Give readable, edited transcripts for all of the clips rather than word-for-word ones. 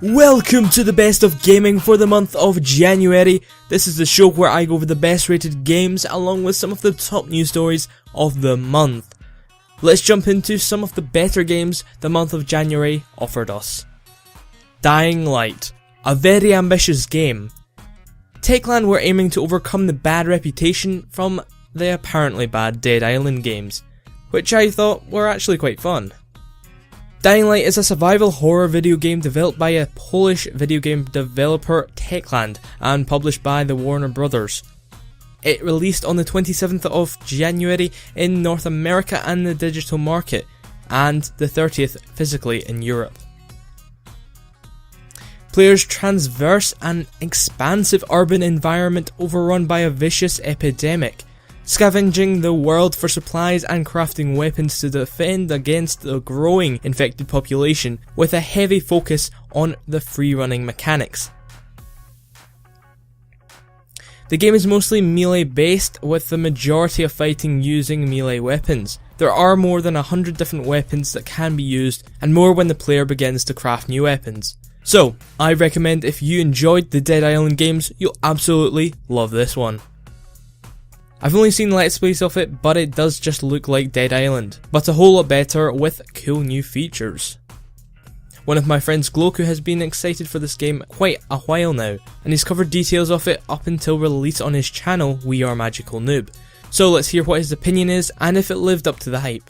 Welcome to the best of gaming for the month of January. This is the show where I go over the best rated games along with some of the top news stories of the month. Let's jump into some of the better games the month of January offered us. Dying Light, a very ambitious game. Techland were aiming to overcome the bad reputation from the apparently bad Dead Island games, which I thought were actually quite fun. Dying Light is a survival horror video game developed by a Polish video game developer Techland and published by the Warner Brothers. It released on the 27th of January in North America and the digital market, and the 30th physically in Europe. Players traverse an expansive urban environment overrun by a vicious epidemic, scavenging the world for supplies and crafting weapons to defend against the growing infected population, with a heavy focus on the free-running mechanics. The game is mostly melee based, with the majority of fighting using melee weapons. There are more than 100 different weapons that can be used, and more when the player begins to craft new weapons. So, I recommend if you enjoyed the Dead Island games, you'll absolutely love this one. I've only seen Let's Plays of it, but it does just look like Dead Island, but a whole lot better with cool new features. One of my friends, Gloku, has been excited for this game quite a while now, and he's covered details of it up until release on his channel, We Are MagicalNoob. So let's hear what his opinion is, and if it lived up to the hype.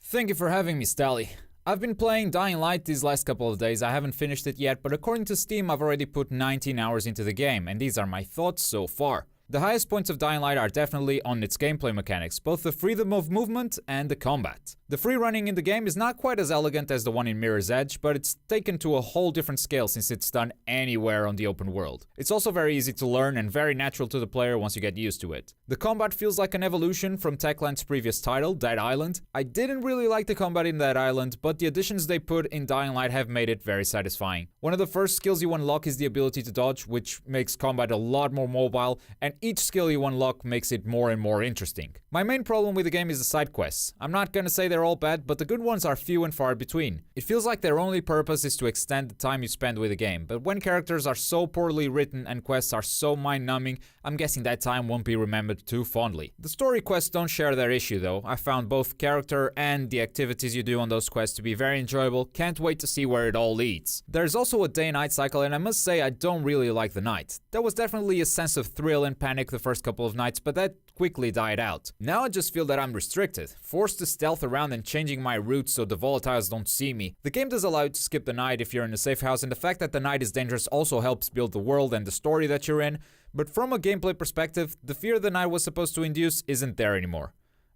Thank you for having me, Stalli. I've been playing Dying Light these last couple of days. I haven't finished it yet, but according to Steam I've already put 19 hours into the game, and these are my thoughts so far. The highest points of Dying Light are definitely on its gameplay mechanics, both the freedom of movement and the combat. The free running in the game is not quite as elegant as the one in Mirror's Edge, but it's taken to a whole different scale since it's done anywhere on the open world. It's also very easy to learn and very natural to the player once you get used to it. The combat feels like an evolution from Techland's previous title, Dead Island. I didn't really like the combat in Dead Island, but the additions they put in Dying Light have made it very satisfying. One of the first skills you unlock is the ability to dodge, which makes combat a lot more mobile, and each skill you unlock makes it more and more interesting. My main problem with the game is the side quests. I'm not gonna say they're all bad, but the good ones are few and far between. It feels like their only purpose is to extend the time you spend with the game, but when characters are so poorly written and quests are so mind-numbing, I'm guessing that time won't be remembered too fondly. The story quests don't share their issue though. I found both character and the activities you do on those quests to be very enjoyable. Can't wait to see where it all leads. There's also a day-night cycle, and I must say I don't really like the night. There was definitely a sense of thrill and panic the first couple of nights, but that quickly died out. Now I just feel that I'm restricted, forced to stealth around and changing my routes so the volatiles don't see me. The game does allow you to skip the night if you're in a safe house, and the fact that the night is dangerous also helps build the world and the story that you're in, but from a gameplay perspective, the fear the night was supposed to induce isn't there anymore.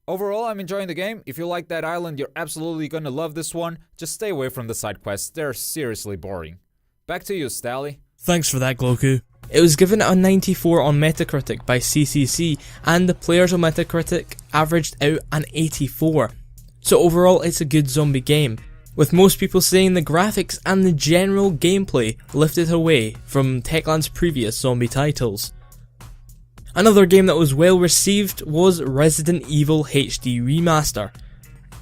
Overall, I'm enjoying the game. If you like Dead Island, you're absolutely gonna love this one. Just stay away from the side quests, they're seriously boring. Back to you, Stalli. Thanks for that, Gloku. It was given a 94 on Metacritic by CCC, and the players on Metacritic averaged out an 84. So overall, it's a good zombie game, with most people saying the graphics and the general gameplay lifted away from Techland's previous zombie titles. Another game that was well received was Resident Evil HD Remaster,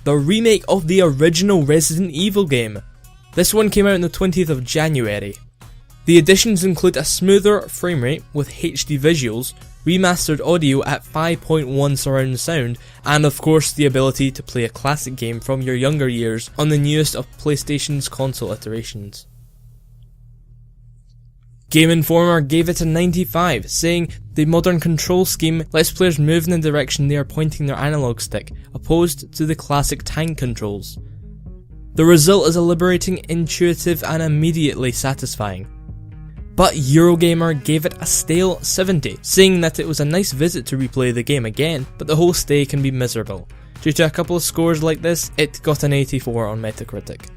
the remake of the original Resident Evil game. This one came out on the 20th of January. The additions include a smoother framerate with HD visuals, remastered audio at 5.1 surround sound, and of course the ability to play a classic game from your younger years on the newest of PlayStation's console iterations. Game Informer gave it a 95, saying the modern control scheme lets players move in the direction they are pointing their analog stick, opposed to the classic tank controls. The result is a liberating, intuitive and immediately satisfying. But Eurogamer gave it a stale 70, saying that it was a nice visit to replay the game again, but the whole stay can be miserable. Due to a couple of scores like this, it got an 84 on Metacritic.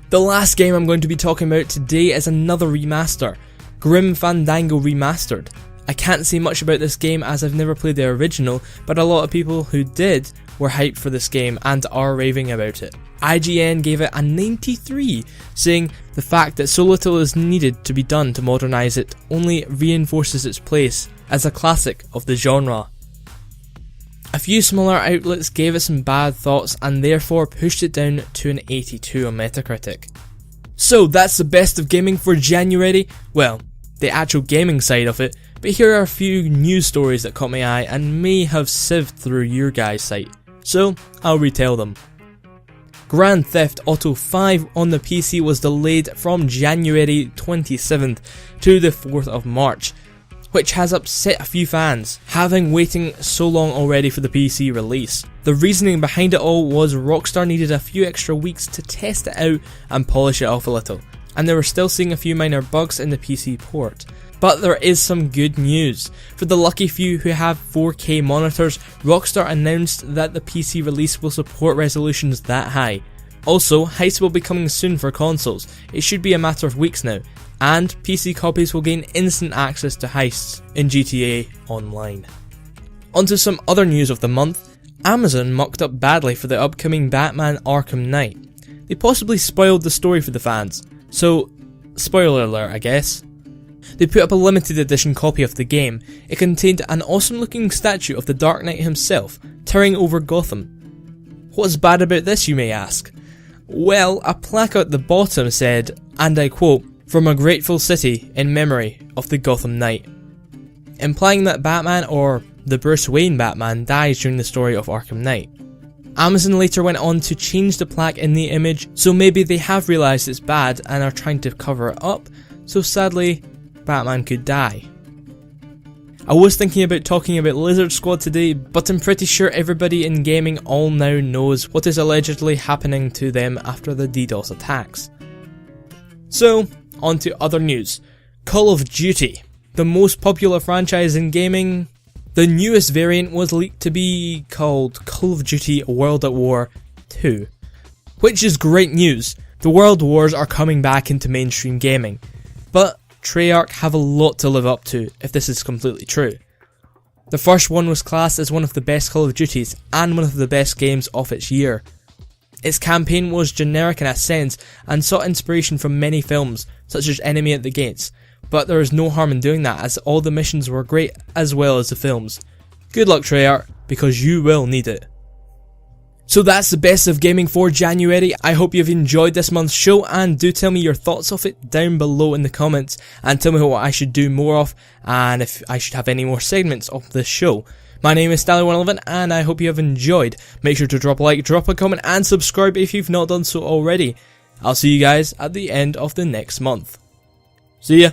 The last game I'm going to be talking about today is another remaster, Grim Fandango Remastered. I can't say much about this game as I've never played the original, but a lot of people who did were hyped for this game and are raving about it. IGN gave it a 93, saying the fact that so little is needed to be done to modernise it only reinforces its place as a classic of the genre. A few smaller outlets gave it some bad thoughts and therefore pushed it down to an 82 on Metacritic. So that's the best of gaming for January. Well, the actual gaming side of it, but here are a few news stories that caught my eye and may have sieved through your guys' site. So, I'll retell them. Grand Theft Auto 5 on the PC was delayed from January 27th to the 4th of March, which has upset a few fans, having waiting so long already for the PC release. The reasoning behind it all was Rockstar needed a few extra weeks to test it out and polish it off a little, and they were still seeing a few minor bugs in the PC port. But there is some good news. For the lucky few who have 4K monitors, Rockstar announced that the PC release will support resolutions that high. Also, heists will be coming soon for consoles. It should be a matter of weeks now, and PC copies will gain instant access to heists in GTA Online. Onto some other news of the month. Amazon mucked up badly for the upcoming Batman Arkham Knight. They possibly spoiled the story for the fans, so spoiler alert I guess. They put up a limited edition copy of the game. It contained an awesome looking statue of the Dark Knight himself, towering over Gotham. What's bad about this, you may ask? Well, a plaque at the bottom said, and I quote, "From a grateful city in memory of the Gotham Knight," implying that Batman, or the Bruce Wayne Batman, dies during the story of Arkham Knight. Amazon later went on to change the plaque in the image, so maybe they have realised it's bad and are trying to cover it up, so sadly, Batman could die. I was thinking about talking about Lizard Squad today, but I'm pretty sure everybody in gaming all now knows what is allegedly happening to them after the DDoS attacks. So, on to other news. Call of Duty, the most popular franchise in gaming. The newest variant was leaked to be called Call of Duty World at War 2, which is great news. The World Wars are coming back into mainstream gaming, but Treyarch have a lot to live up to if this is completely true. The first one was classed as one of the best Call of Duties and one of the best games of its year. Its campaign was generic in a sense and sought inspiration from many films such as Enemy at the Gates, but there is no harm in doing that as all the missions were great as well as the films. Good luck Treyarch, because you will need it. So that's the best of gaming for January. I hope you've enjoyed this month's show, and do tell me your thoughts of it down below in the comments, and tell me what I should do more of and if I should have any more segments of this show. My name is Stalli111 and I hope you have enjoyed. Make sure to drop a like, drop a comment and subscribe if you've not done so already. I'll see you guys at the end of the next month. See ya!